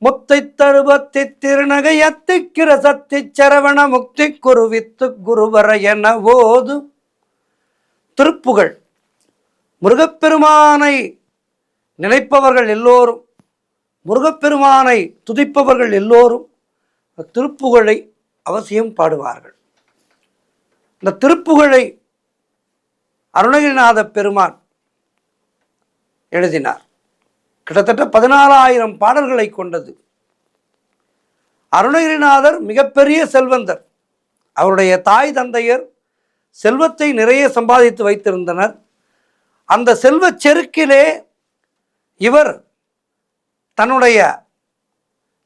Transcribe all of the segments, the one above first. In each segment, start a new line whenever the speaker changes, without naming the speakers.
முத்தை தருபத்தி திருநகை அத்திக்கிற சத்தி சரவண முக்தி குருவித்து குருவர என ஓது திருப்புகழ். முருகப்பெருமானை நினைப்பவர்கள் எல்லோரும், முருகப்பெருமானை துதிப்பவர்கள் எல்லோரும் திருப்புகழை அவசியம் பாடுவார்கள். இந்த திருப்புகழை அருணகிரிநாத பெருமான் எழுதினார். கிட்டத்தட்ட 14,000 பாடல்களை கொண்டது. அருணகிரிநாதர் மிகப்பெரிய செல்வந்தர். அவருடைய தாய் தந்தையர் செல்வத்தை நிறைய சம்பாதித்து வைத்திருந்தனர். அந்த செல்வ செருக்கிலே இவர் தன்னுடைய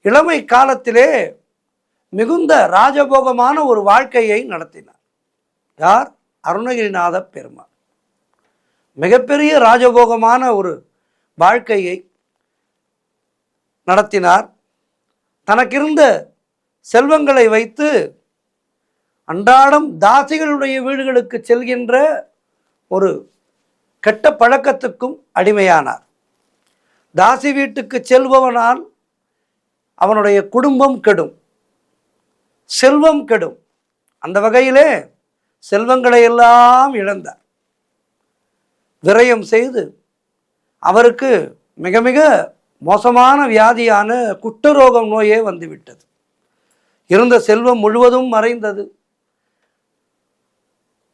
இளமை காலத்திலே மிகுந்த ராஜபோகமான ஒரு வாழ்க்கையை நடத்தினார். யார்? அருணகிரிநாத பெருமான். மிகப்பெரிய ராஜபோகமான ஒரு வாழ்க்கையை நடத்தினார். தனக்கிருந்த செல்வங்களை வைத்து அன்றாடம் தாசிகளுடைய வீடுகளுக்கு செல்கின்ற ஒரு கெட்ட பழக்கத்துக்கும் அடிமையானார். தாசி வீட்டுக்கு செல்பவனால் அவனுடைய குடும்பம் கெடும், செல்வம் கெடும். அந்த வகையிலே செல்வங்களை எல்லாம் இழந்தார். விரயம் செய்து அவருக்கு மிக மிக மோசமான வியாதியான குஷ்டரோகம் நோயே வந்துவிட்டது. இருந்த செல்வம் முழுவதும் மறைந்தது.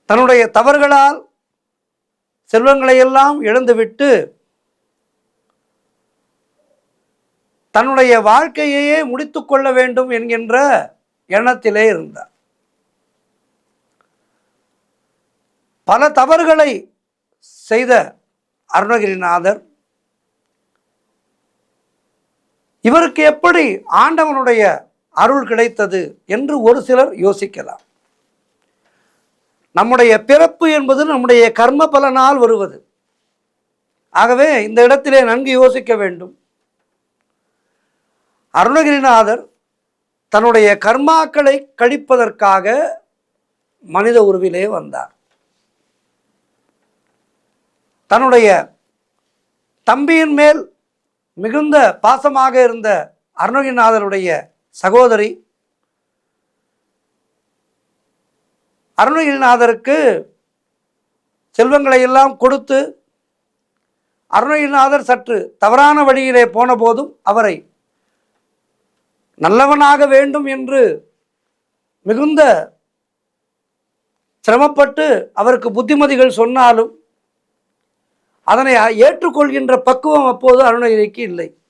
தன்னுடைய தவறுகளால் செல்வங்களை எல்லாம் இழந்துவிட்டு தன்னுடைய வாழ்க்கையையே முடித்து கொள்ள வேண்டும் என்கின்ற எண்ணத்திலே இருந்தார். பல தவறுகளை செய்த அருணகிரிநாதர் இவருக்கு எப்படி ஆண்டவனுடைய அருள் கிடைத்தது என்று ஒரு சிலர் யோசிக்கலாம். நம்முடைய பிறப்பு என்பது நம்முடைய கர்ம பலனால் வருவது. ஆகவே இந்த இடத்திலே நன்கு யோசிக்க வேண்டும். அருணகிரிநாதர் தன்னுடைய கர்மாக்களை கழிப்பதற்காக மனித உருவிலே வந்தார். தன்னுடைய தம்பியின் மேல் மிகுந்த பாசமாக இருந்த அருணகிரிநாதருடைய சகோதரி அருணகிரிநாதருக்கு செல்வங்களை எல்லாம் கொடுத்து அருணகிரிநாதர் சற்று தவறான வழியிலே போன போதும் அவரை நல்லவனாக வேண்டும் என்று மிகுந்த சிரமப்பட்டு அவருக்கு புத்திமதிகள் சொன்னாலும் அதனை ஏற்றுக்கொள்கின்ற பக்குவம் அப்போது அருணகிரிக்கு இல்லை.